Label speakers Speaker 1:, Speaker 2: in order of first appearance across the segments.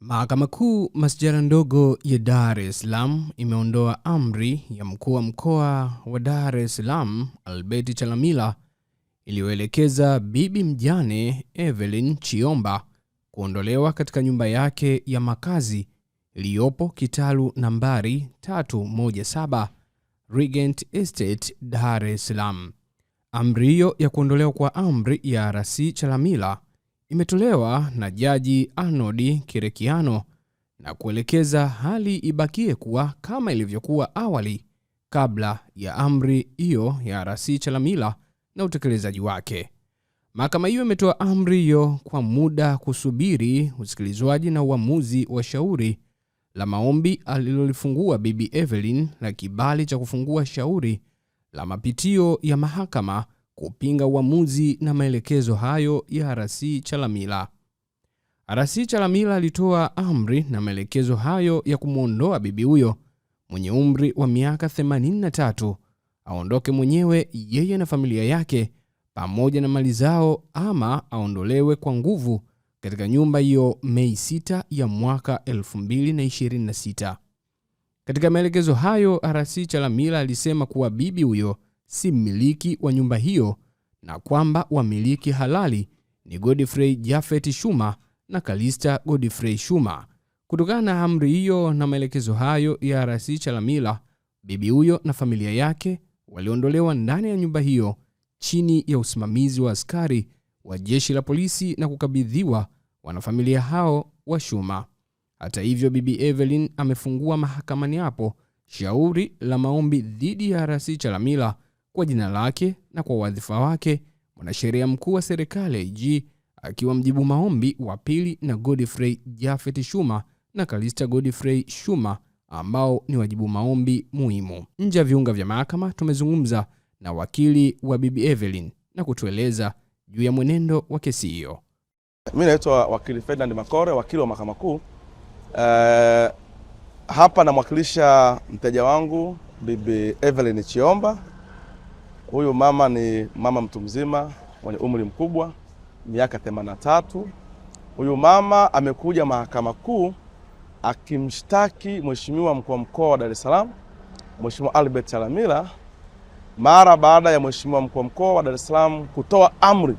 Speaker 1: Mahakama Kuu Masjala ndogo ya Dar es Salaam imeondoa amri ya mkuu wa mkoa wa Dar es Salaam Albert Chalamila iliyoelekeza bibi mjane Evelyn Chiomba kuondolewa katika nyumba yake ya makazi iliyopo Kitalu nambari 317 Regent Estate, Dar es Salaam. Amri hiyo ya kuondolewa kwa amri ya RC Chalamila imetolewa na Jaji Arnold Kirekiano na kuelekeza hali ibakie kuwa kama ilivyokuwa awali kabla ya amri hiyo ya RC Chalamila na utekelezaji wake. Mahakama hiyo imetoa amri hiyo kwa muda kusubiri usikilizwaji na uamuzi wa shauri la maombi alilolifungua Bibi Evelyn la kibali cha kufungua shauri la mapitio ya mahakama kupinga uamuzi na maelekezo hayo ya RC Chalamila. RC Chalamila alitoa amri na maelekezo hayo ya kumuondoa bibi huyo mwenye umri wa miaka 83 aondoke mwenyewe yeye na familia yake pamoja na mali zao, ama aondolewe kwa nguvu katika nyumba hiyo Mei 6 ya mwaka 2026. Katika maelekezo hayo, RC Chalamila alisema kuwa bibi huyo si mmiliki wa nyumba hiyo na kwamba wamiliki halali ni Godfrey Japhet Shuma na Kalista Godfrey Shuma. Kutokana na amri hiyo na maelekezo hayo ya RC Chalamila, bibi huyo na familia yake waliondolewa ndani ya nyumba hiyo chini ya usimamizi wa askari wa jeshi la polisi na kukabidhiwa wanafamilia hao wa Shuma. Hata hivyo, bibi Evelyn amefungua mahakamani hapo shauri la maombi dhidi ya RC Chalamila kwa jina lake na kwa wadhifa wake mwanasheria mkuu wa serikali AG, akiwa mjibu maombi wa pili na Godfrey Japhet Shuma na Kalista Godfrey Shuma ambao ni wajibu maombi muhimu. Nje ya viunga vya mahakama tumezungumza na wakili wa bibi Evelyn na kutueleza juu ya mwenendo wa kesi hiyo.
Speaker 2: Mimi naitwa wakili Ferdinand Makore, wakili wa Mahakama Kuu. Hapa namwakilisha mteja wangu bibi Evelyn Chiomba. Huyu mama ni mama mtu mzima mwenye umri mkubwa, miaka 83. Huyu mama amekuja Mahakama Kuu akimshtaki Mheshimiwa mkuu wa mkoa wa Dar es Salaam, Mheshimiwa Albert Chalamila, mara baada ya Mheshimiwa mkuu wa mkoa wa Dar es Salaam kutoa amri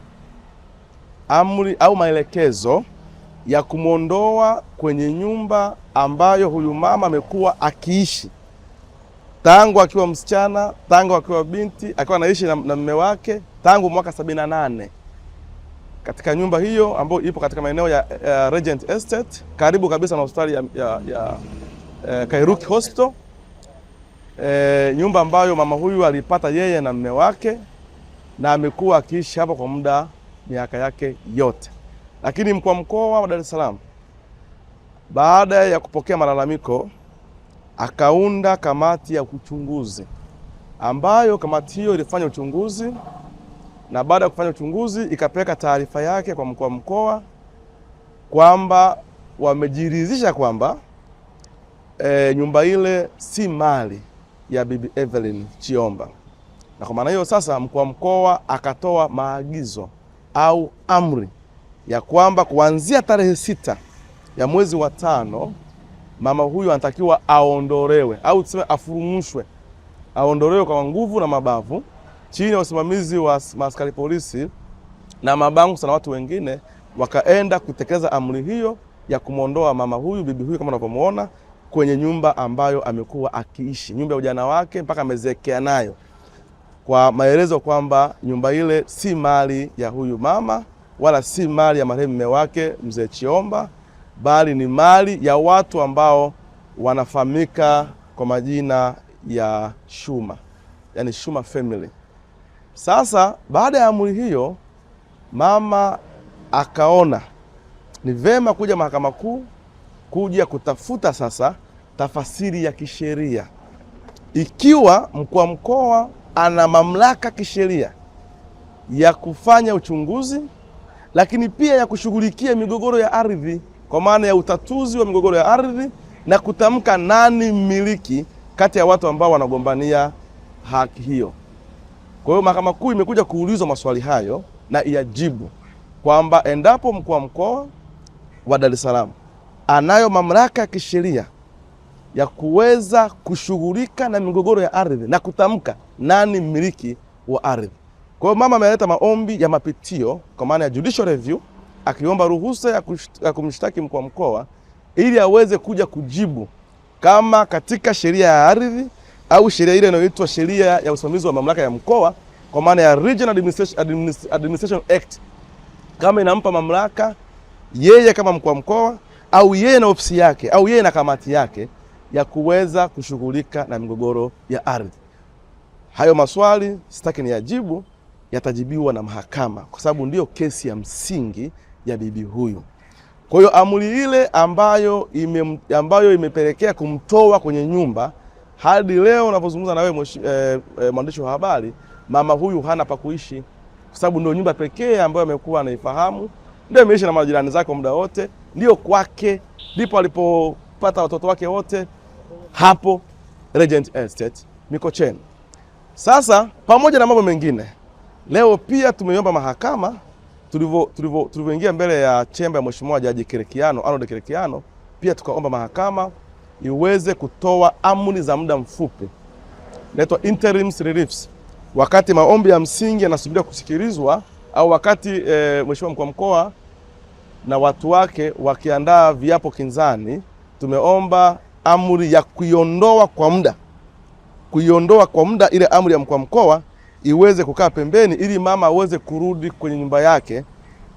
Speaker 2: au maelekezo ya kumuondoa kwenye nyumba ambayo huyu mama amekuwa akiishi tangu akiwa msichana, tangu akiwa binti, akiwa anaishi na mume wake tangu mwaka 78. Katika nyumba hiyo ambayo ipo katika maeneo ya Regent Estate, karibu kabisa na hospitali ya Kairuki Hospital. Nyumba ambayo mama huyu alipata yeye na mume wake na amekuwa akiishi hapo kwa muda miaka yake yote. Lakini mkuu wa mkoa wa Dar es Salaam baada ya kupokea malalamiko akaunda kamati ya uchunguzi, ambayo kamati hiyo ilifanya uchunguzi, na baada ya kufanya uchunguzi ikapeleka taarifa yake kwa mkuu wa mkoa kwamba wamejiridhisha kwamba nyumba ile si mali ya bibi Evelyn Chiomba. Na kwa maana hiyo sasa mkuu wa mkoa akatoa maagizo au amri ya kwamba kuanzia tarehe 6 ya mwezi wa 5 mama huyu anatakiwa aondolewe au tuseme afurumushwe, aondolewe kwa nguvu na mabavu chini ya usimamizi wa askari polisi na mabangu na watu wengine. Wakaenda kutekeleza amri hiyo ya kumuondoa mama huyu, bibi huyu kama unavyomuona, kwenye nyumba ambayo amekuwa akiishi, nyumba ya ujana wake mpaka amezekea nayo, kwa maelezo kwamba nyumba ile si mali ya huyu mama wala si mali ya marehemu mume wake mzee Chiomba, bali ni mali ya watu ambao wanafahamika kwa majina ya Shuma, yani Shuma family. Sasa baada ya amri hiyo, mama akaona ni vema kuja Mahakama Kuu kuja kutafuta sasa tafasiri ya kisheria, ikiwa mkuu wa mkoa ana mamlaka kisheria ya kufanya uchunguzi, lakini pia ya kushughulikia migogoro ya ardhi kwa maana ya utatuzi wa migogoro ya ardhi na kutamka nani mmiliki kati ya watu ambao wanagombania haki hiyo. Kwa hiyo Mahakama Kuu imekuja kuulizwa maswali hayo na iyajibu kwamba endapo mkuu wa mkoa wa Dar es Salaam anayo mamlaka ya kisheria ya kuweza kushughulika na migogoro ya ardhi na kutamka nani mmiliki wa ardhi. Kwa hiyo mama ameleta maombi ya mapitio kwa maana ya judicial review, akiomba ruhusa ya kumshtaki mkuu wa mkoa ili aweze kuja kujibu kama katika sheria ya ardhi au sheria ile inayoitwa sheria ya usimamizi wa mamlaka ya mkoa kwa maana ya Regional Administration Act, kama inampa mamlaka yeye kama mkuu wa mkoa au yeye na ofisi yake au yeye na kamati yake ya kuweza kushughulika na migogoro ya ardhi. Hayo maswali sitaki niyajibu, yatajibiwa na mahakama kwa sababu ndio kesi ya msingi ya bibi huyu. Kwa hiyo amri ile ambayo imepelekea kumtoa kwenye nyumba, hadi leo unapozungumza na wewe mwandishi wa habari, mama huyu hana pa kuishi kwa sababu ndio nyumba pekee ambayo amekuwa anaifahamu, ndio ameishi na majirani zake muda wote, ndio kwake, ndipo alipopata watoto wake wote hapo Regent Estate Mikocheni. Sasa pamoja na mambo mengine, leo pia tumeiomba mahakama tulivyoingia mbele ya chemba ya Mheshimiwa Jaji Kerekiano, Arnold Kerekiano, pia tukaomba mahakama iweze kutoa amri za muda mfupi, inaitwa interim reliefs, wakati maombi ya msingi yanasubiria kusikilizwa au wakati Mheshimiwa mkuu wa mkoa na watu wake wakiandaa viapo kinzani. Tumeomba amri ya kuiondoa kwa muda ile amri ya mkuu wa mkoa iweze kukaa pembeni ili mama aweze kurudi kwenye nyumba yake,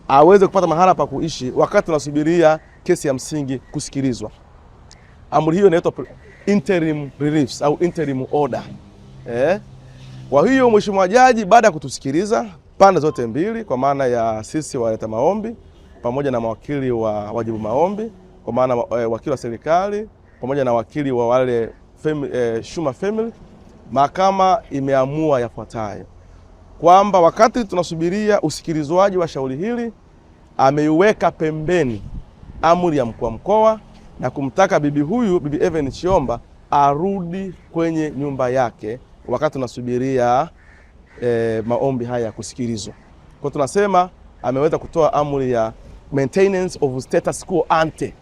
Speaker 2: aweze kupata mahala pa kuishi wakati tunasubiria kesi ya msingi kusikilizwa. Amri hiyo inaitwa interim reliefs au interim order. Kwa hiyo Mheshimiwa Jaji baada ya kutusikiliza pande zote mbili, kwa maana ya sisi waleta maombi pamoja na mawakili wa wajibu maombi, kwa maana wakili wa serikali pamoja na wakili wa wale Shuma family, mahakama imeamua yafuatayo: kwamba wakati tunasubiria usikilizwaji wa shauri hili, ameiweka pembeni amri ya mkuu wa mkoa na kumtaka bibi huyu, Bibi Evelyn Chiomba, arudi kwenye nyumba yake wakati tunasubiria maombi haya kusikilizwa. Kwa tunasema ameweza kutoa amri ya maintenance of status quo ante,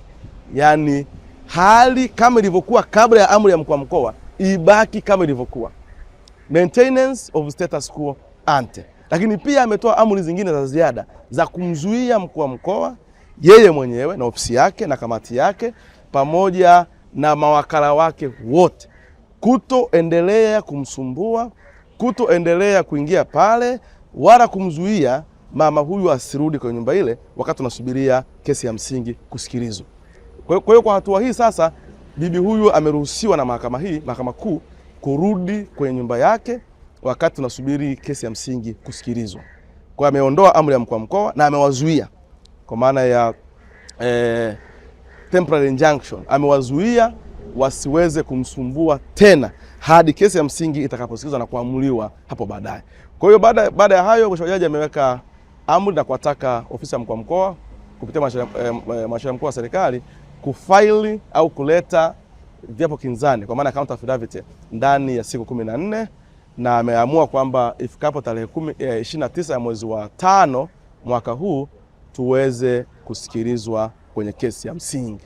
Speaker 2: yani hali kama ilivyokuwa kabla ya amri ya mkuu wa mkoa ibaki kama ilivyokuwa, maintenance of status quo ante. Lakini pia ametoa amri zingine za ziada za kumzuia mkuu wa mkoa yeye mwenyewe na ofisi yake na kamati yake pamoja na mawakala wake wote kutoendelea kumsumbua, kutoendelea kuingia pale, wala kumzuia mama huyu asirudi kwenye nyumba ile wakati tunasubiria kesi ya msingi kusikilizwa. Kwa hiyo kwa hatua hii sasa bibi huyu ameruhusiwa na mahakama kuu kurudi kwenye nyumba yake wakati tunasubiri kesi ya msingi kusikilizwa. Kwa ameondoa amri ya mkuu wa mkoa na amewazuia kwa maana ya temporary injunction, amewazuia wasiweze kumsumbua tena hadi kesi ya msingi itakaposikilizwa na kuamuliwa hapo baadaye. Kwa hiyo baada ya hayo Mheshimiwa Jaji ameweka amri na kuwataka ofisi ya mkuu wa mkoa kupitia mwanasheria mkuu wa serikali kufaili au kuleta viapo kinzani kwa maana counter affidavit ndani ya siku 14, na ameamua kwamba ifikapo tarehe 29 ya mwezi wa 5 mwaka huu tuweze kusikilizwa kwenye kesi ya msingi.